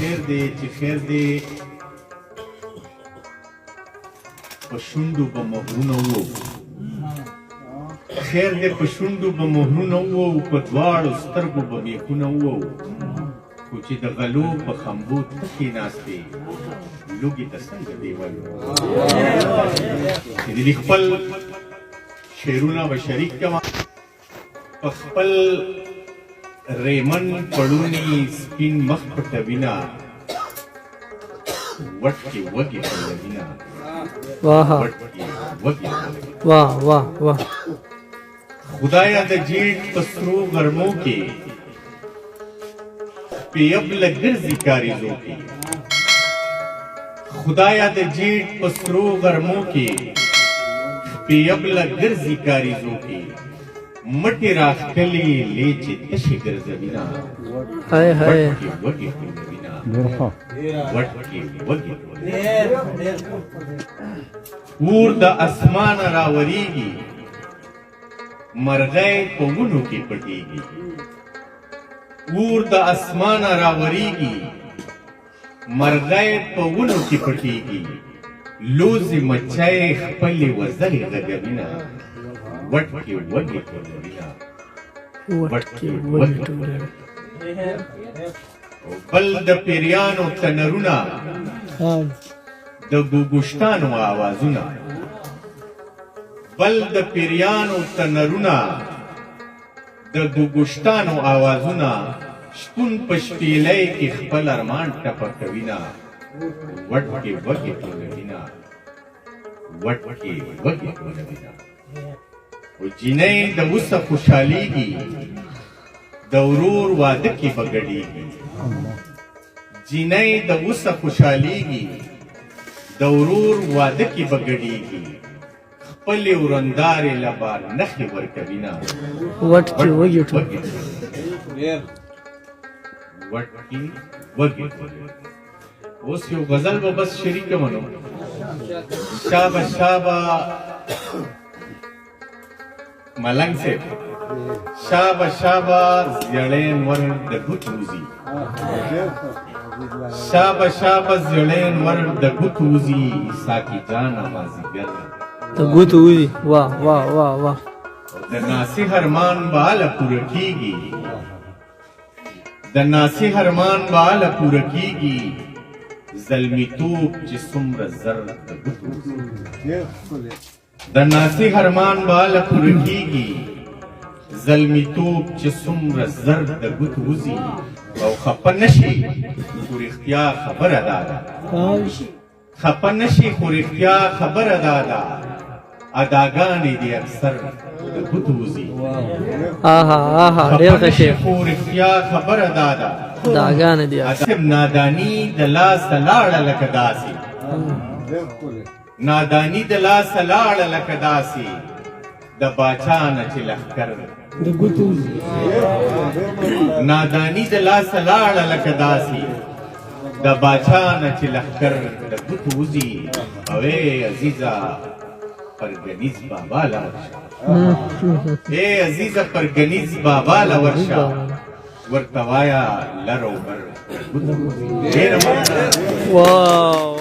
خیر دی چې خیر دی په شونډو به مهرونه وو خیر دی په شونډو به مهرونه وو په دواړو سترګو به میخونه وو خو چې د غلو په خمبو تکې ناستې لوږې ته څنګه دیول چې د خپل شعرونه به شریک کړم په خپل ریمن پړونی سپین مخ پټوینا وټکې وږې پړوینا وټکې وږې واه واه واه خدایا د جیټ په سرو غرمو کې پیبله ګرځي کاریزو کې خدایا د جیټ په سرو غرمو کې پیبله ګرځي کاریزو کې مټې راښکلې لیچې تشې ګرځوینا هاي هاي وږې پړوینا وټکې وږې اور د اسمانه راوریږي مرغۍ په ونو کې پټېږي اور د اسمانه راوریږي مرغۍ په ونو کې پټېږي لوزې مچۍ خپلې وزرې غږوینا وټکې وږې ټولوینا وټکې وږې ټولوینا بل د پیریانو تنرونه د ګوګوشتانو آوازونه بل د پیریانو تنرونه د ګوګوشتانو آوازونه شپون په شپېلۍ کې خپل ارمان ټپه کوینا وټکې وږې ټولوینا وټکې وږې ټولوینا و جینۍ د اوسه خوشحالیږي د ورور واده کې به ګډېږي جینۍ د اوسه خوشحالیږي د ورور واده کې به ګډېږي خپلې ورندارې له به نښې ورکوینا وټکې وږې ټولوینا وټکې وږې ټولوینا اوس یو غزل به بس شریکه منو شابه شابه ملنګ صاحب شابه شابه زیړی نور د ګوت وځي شابه شابه زیړی نور د ګوت وځي ساقي جانه مازدیګر د ګوتو وځي واه واه واه واه د ناصح ارمان به هله پوره کېږي د ناصح ارمان به هله پوره کېږي زلمیتوب چې څومره زر د ګوتو وځي د ناصح ارمان به هله پوره کېږي زلمیتوب چې څومره زر د ګوتو وځي او خفه نشي خو رښتیا خبره دا ده خفه نشي خو رښتیا خبره دا ده اداګانې دې اکثر د ګوتو وځي آها آها ډېر ښه شی خو رښتیا خبره دا ده اداګانې دې اسب نادانی د لاسه لاړه لکه داسې نادانی د لاسه لاړه لکه داسې د باچا نه چې لښکر د ګوتو وځي نادانی د لاسه لاړه لکه داسې د باچا نه چې لښکر د ګوتو وځي او ای عزیزه پرګنیز بابا له ورشه ای عزیزه پرګنیز بابا له ورشه ورته وایه لر او بر ګوتو وځي ډېره مننه واو